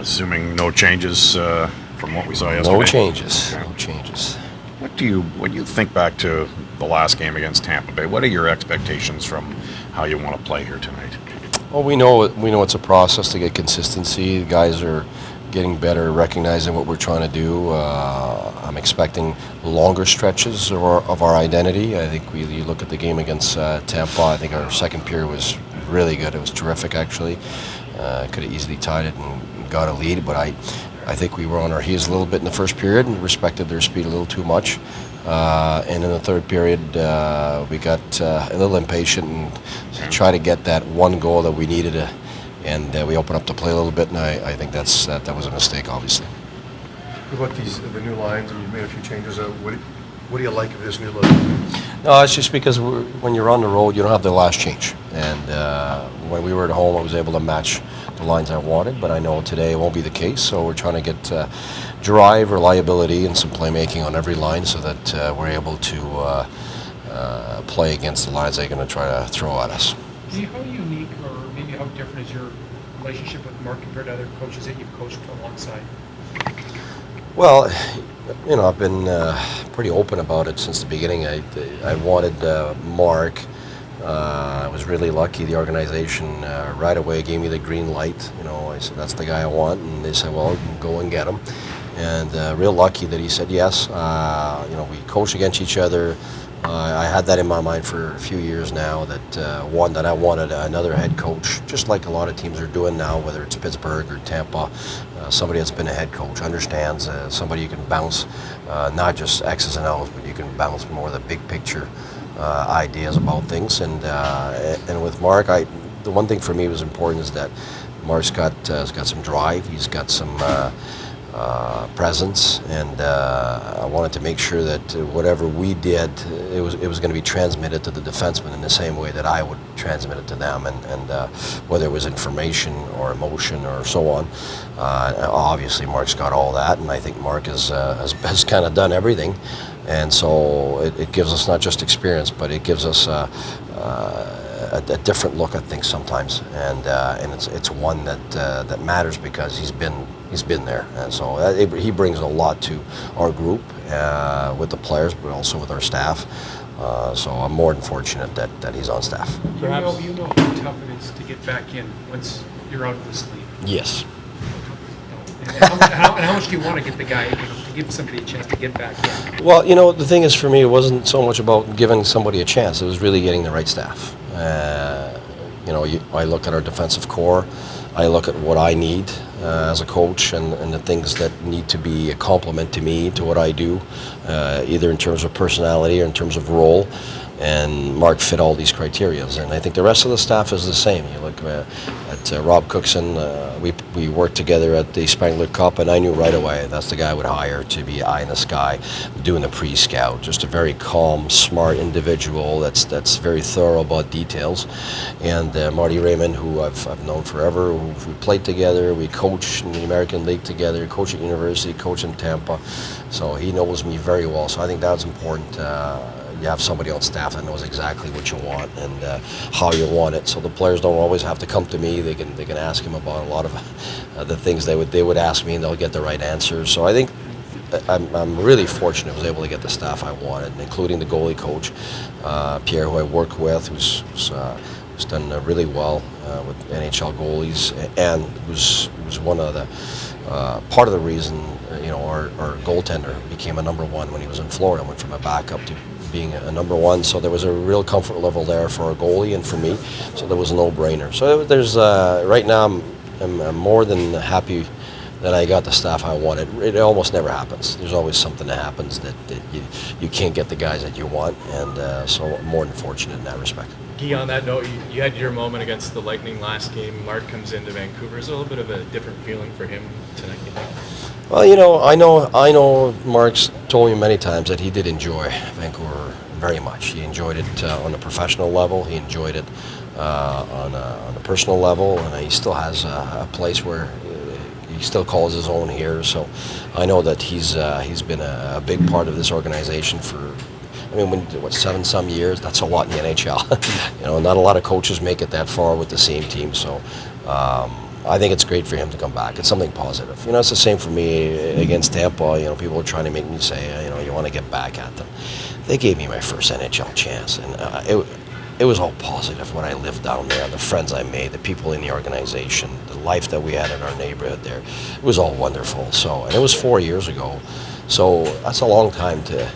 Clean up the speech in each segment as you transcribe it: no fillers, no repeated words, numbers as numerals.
Assuming no changes from what we saw yesterday. No changes. No changes. When you think back to the last game against Tampa Bay, what are your expectations from how you want to play here tonight? Well, we know it's a process to get consistency. The guys are getting better, recognizing what we're trying to do. I'm expecting longer stretches of our identity. I think you look at the game against Tampa. I think our second period was really good. It was terrific, actually. Could have easily tied it and got a lead, but I think we were on our heels a little bit in the first period and respected their speed a little too much. And in the third period, we got a little impatient and tried to get that one goal that we needed, and we opened up the play a little bit, and I think that was a mistake, obviously. What about the new lines? I mean, you've made a few changes. What do you like of this new look? No, it's just because when you're on the road, you don't have the last change. And when we were at home, I was able to match the lines I wanted, but I know today it won't be the case, so we're trying to get drive, reliability, and some playmaking on every line so that we're able to play against the lines they're going to try to throw at us. How unique or maybe how different is your relationship with Mark compared to other coaches that you've coached alongside? Well, I've been pretty open about it since the beginning. I wanted Mark. I was really lucky. The organization right away gave me the green light. I said, that's the guy I want. And they said, well, go and get him. And real lucky that he said yes. We coach against each other. I had that in my mind for a few years now, that I wanted another head coach, just like a lot of teams are doing now, whether it's Pittsburgh or Tampa, somebody that's been a head coach, understands, somebody you can bounce, not just X's and O's, but you can bounce more of the big picture ideas about things. And with Mark, the one thing for me was important is that Mark's got some drive, he's got some presence, and I wanted to make sure that whatever we did, it was going to be transmitted to the defensemen in the same way that I would transmit it to them, and whether it was information or emotion or so on. Obviously, Mark's got all that, and I think Mark has kind of done everything, and so it gives us not just experience, but it gives us a different look at things sometimes, and it's one that matters because he's been there, and so he brings a lot to our group with the players, but also with our staff. So I'm more than fortunate that he's on staff. You know how tough it is to get back in once you're out of the sleep. Yes. And how much do you want to get the guy, to give somebody a chance to get back in? Well, the thing is, for me, it wasn't so much about giving somebody a chance. It was really getting the right staff. I look at our defensive core. I look at what I need as a coach and the things that need to be a complement to me, to what I do, either in terms of personality or in terms of role. And Mark fit all these criteria, and I think the rest of the staff is the same. You look at Rob Cookson, we worked together at the Spangler Cup, and I knew right away that's the guy I would hire to be eye in the sky, doing the pre-scout. Just a very calm, smart individual that's very thorough about details. And Marty Raymond, who I've known forever, we played together, we coached in the American League together, coach at university, coach in Tampa, so he knows me very well. So I think that's important. You have somebody on staff that knows exactly what you want and how you want it. So the players don't always have to come to me. They can ask him about a lot of the things they would ask me, and they'll get the right answers. So I think I'm really fortunate I was able to get the staff I wanted, including the goalie coach, Pierre, who I work with, who's done really well with NHL goalies, and was one of the part of the reason our goaltender became a number one when he was in Florida. Went from a backup to being a number one, so there was a real comfort level there for a goalie and for me, so there was a no-brainer. So there's right now I'm more than happy that I got the staff I wanted. It almost never happens. There's always something that happens that you can't get the guys that you want, and so I'm more than fortunate in that respect. Guy, on that note, you had your moment against the Lightning last game. Mark comes into Vancouver. Is it a little bit of a different feeling for him tonight, you think? Well, I know Mark's told me many times that he did enjoy Vancouver very much. He enjoyed it on a professional level. He enjoyed it on a personal level, and he still has a place where he still calls his own here. So I know that he's been a big part of this organization for, 7 years? That's a lot in the NHL. Not a lot of coaches make it that far with the same team. So I think it's great for him to come back. It's something positive. You know, it's the same for me against Tampa. You know, people are trying to make me say, you know, you want to get back at them. They gave me my first NHL chance, and it was all positive what I lived down there, the friends I made, the people in the organization, the life that we had in our neighborhood there. It was all wonderful. So, and it was 4 years ago. So that's a long time to.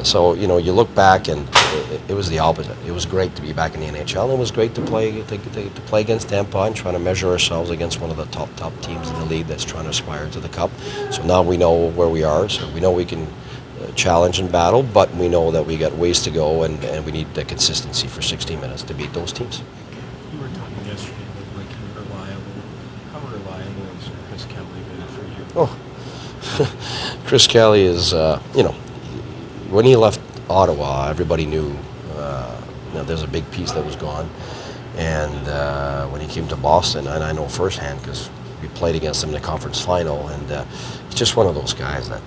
So you know, you look back and it was the opposite. It was great to be back in the NHL, and it was great to play against Tampa and trying to measure ourselves against one of the top teams in the league that's trying to aspire to the Cup. So now we know where we are. So we know we can challenge and battle, but we know that we got ways to go, and we need the consistency for 60 minutes to beat those teams. You were talking yesterday about like reliable. How reliable has Chris Kelly been for you? Oh, Chris Kelly is, you know, when he left Ottawa, everybody knew, you know, there's a big piece that was gone. And when he came to Boston, and I know firsthand because we played against him in the conference final, and he's just one of those guys that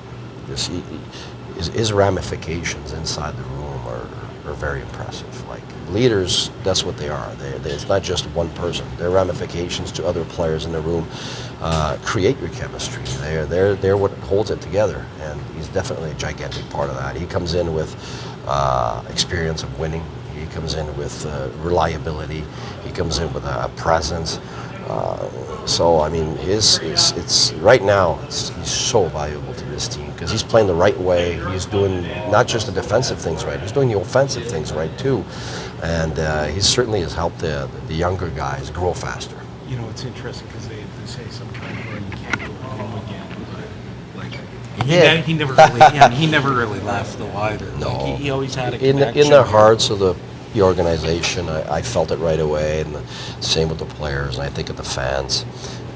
his ramifications inside the room are very impressive. Like leaders, that's what they are. It's not just one person. Their ramifications to other players in the room create your chemistry. They're what holds it together, and he's definitely a gigantic part of that. He comes in with experience of winning. He comes in with reliability. He comes in with a presence. So I mean, it's right now. He's so valuable to this team because he's playing the right way. He's doing not just the defensive things right. He's doing the offensive things right too, and he certainly has helped the younger guys grow faster. You know, it's interesting because they say sometimes you can't go home again, but like he never really, he never really left though either. No, like, he always had a in connection. the hearts of the organization. I felt it right away, and the same with the players, and I think of the fans.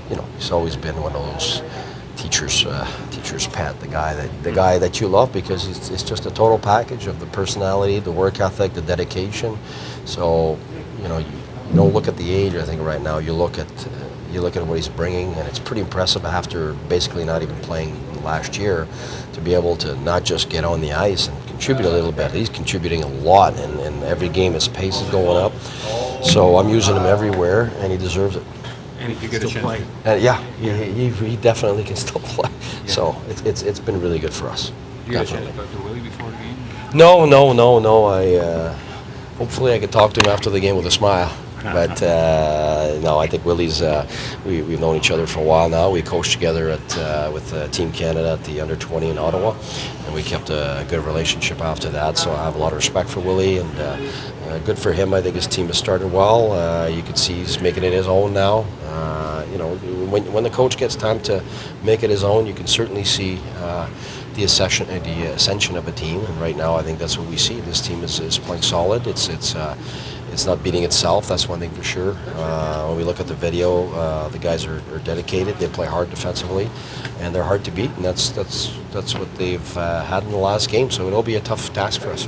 You know, he's always been one of those teacher's pet, the guy that you love because it's just a total package of the personality, the work ethic, the dedication. So, you know, you don't look at the age. I think right now you look at what he's bringing, and it's pretty impressive after basically not even playing last year to be able to not just get on the ice and contribute a little bit. He's contributing a lot, and every game his pace is going up. So I'm using him everywhere, and he deserves it. And he can still play. And yeah, he definitely can still play. Yeah. So it's been really good for us. You got a chance to talk to Willie before the game? No. I hopefully I could talk to him after the game with a smile. But no, I think Willie's. We've known each other for a while now. We coached together with Team Canada at the under-20 in Ottawa, and we kept a good relationship after that. So I have a lot of respect for Willie, and good for him. I think his team has started well. You can see he's making it his own now. You know, when the coach gets time to make it his own, you can certainly see the ascension of a team. And right now, I think that's what we see. This team is playing solid. It's not beating itself, that's one thing for sure. When we look at the video, the guys are dedicated, they play hard defensively, and they're hard to beat, and that's what they've had in the last game, so it'll be a tough task for us.